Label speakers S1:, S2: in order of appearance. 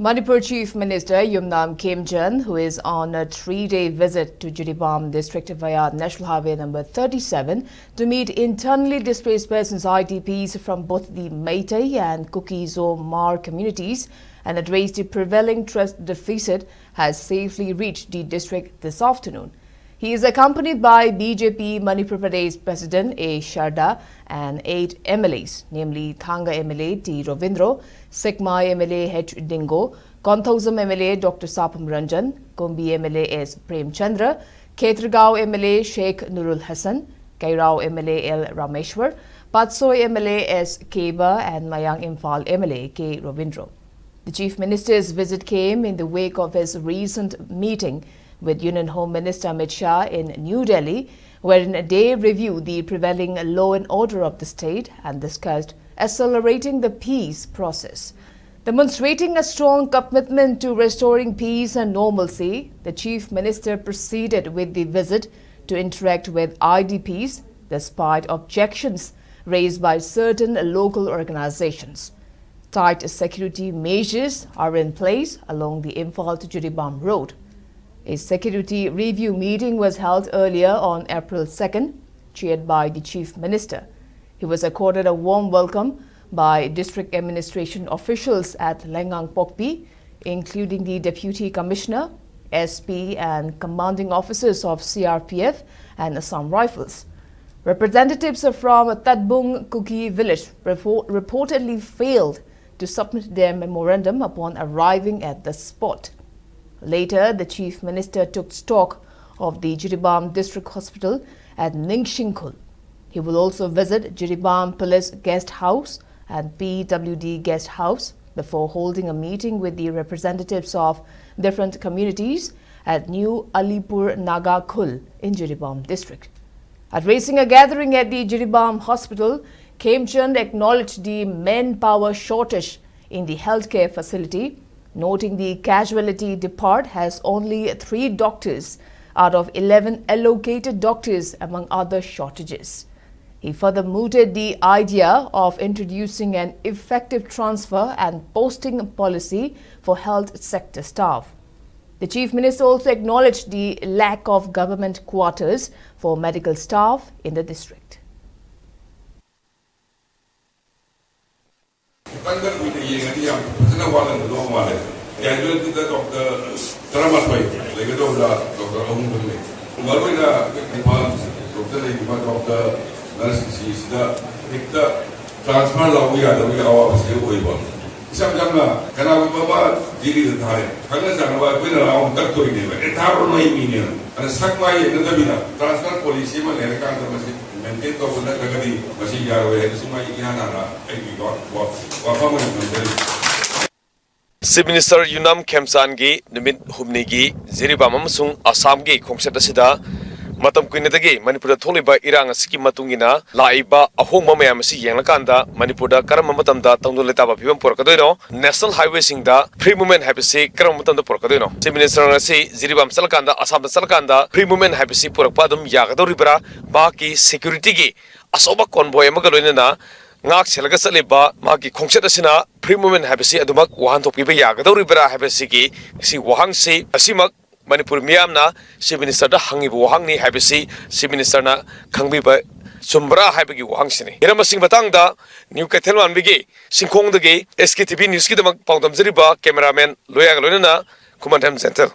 S1: Manipur Chief Minister Khemchand, who is on a 3-day visit to Jiribam district via National Highway number 37 to meet internally displaced persons IDPs from both the Meitei and Kuki-Mar communities and address the prevailing trust deficit, has safely reached the district this afternoon. He is accompanied by BJP Manipur Pradesh President A. Sharda and 8 MLAs, namely Thanga MLA T. Ravindro, Sekmai MLA H. Dingo, Konthausam MLA Dr. Sapam Ranjan, Kumbi MLA S. Premchandra, Khetragaon MLA Sheikh Nurul Hassan, Kairao MLA L. Rameshwar, Patsoi MLA S. Keba and Mayang Imphal MLA K. Ravindro. The Chief Minister's visit came in the wake of his recent meeting with Union Home Minister Amit Shah in New Delhi, wherein they reviewed the prevailing law and order of the state and discussed accelerating the peace process. Demonstrating a strong commitment to restoring peace and normalcy, the Chief Minister proceeded with the visit to interact with IDPs despite objections raised by certain local organizations. Tight security measures are in place along the Imphal to Jiribam road. A security review meeting was held earlier on April 2nd, chaired by the Chief Minister. He was accorded a warm welcome by district administration officials at Lengang Pokpi, including the Deputy Commissioner, SP and commanding officers of CRPF and Assam Rifles. Representatives from Tadbung Kuki village reportedly failed to submit their memorandum upon arriving at the spot. Later, the Chief Minister took stock of the Jiribam District Hospital at Ningxingkul. He will also visit Jiribam Police Guest House and PWD Guest House before holding a meeting with the representatives of different communities at New Alipur Naga Khul in Jiribam District. Addressing a gathering at the Jiribam Hospital, Khemchand acknowledged the manpower shortage in the healthcare facility, noting the casualty depart has only 3 doctors out of 11 allocated doctors, among other shortages. He further mooted the idea of introducing an effective transfer and posting policy for health sector staff. The Chief Minister also acknowledged the lack of government quarters for medical staff in the district.
S2: Casualty the Dr. Taramatway, like a Dr. Ahumble. Marina, Dr. Nurses, the transfer law we are our able. Sometimes, can I Baba did the time? Kanazan been around that to him, a tower million, and a sack my transfer police, and a kind of maintain of the Nagadi, Machine Yarway, Suma Yana, and we got what
S3: Chief Minister Khemchand gi numit humni gi Jiribam amasung Assam gi khongset asida matam kuinadagi Manipur da tholiba irang asiki matungina laiba ahongma mayam asi yenglakanda Manipur da karam matamda tangdoleta ba phibam porkadoino National Highway singda free movement habisi karam matamda porkadoino Chief Minister ngasi Jiribam salakanda Assam da salakanda free movement habisi porakpa dum yagadoribra ba ki security gi asoba convoy amaga loinana ngak selaga saliba magi khongset asina free movement habisi adumak wahan topiba yagadoribra habisi gi si wahang si asimak Manipur miyamna Chief Minister da hangi wahangni habisi Chief Minister na khangbiba sumbra habigi wahang sini iramasing batangda new kathelwan bigi singkhong dagi SKTV news ki damak pawdam jariba cameraman loyaga loinana Khemchand center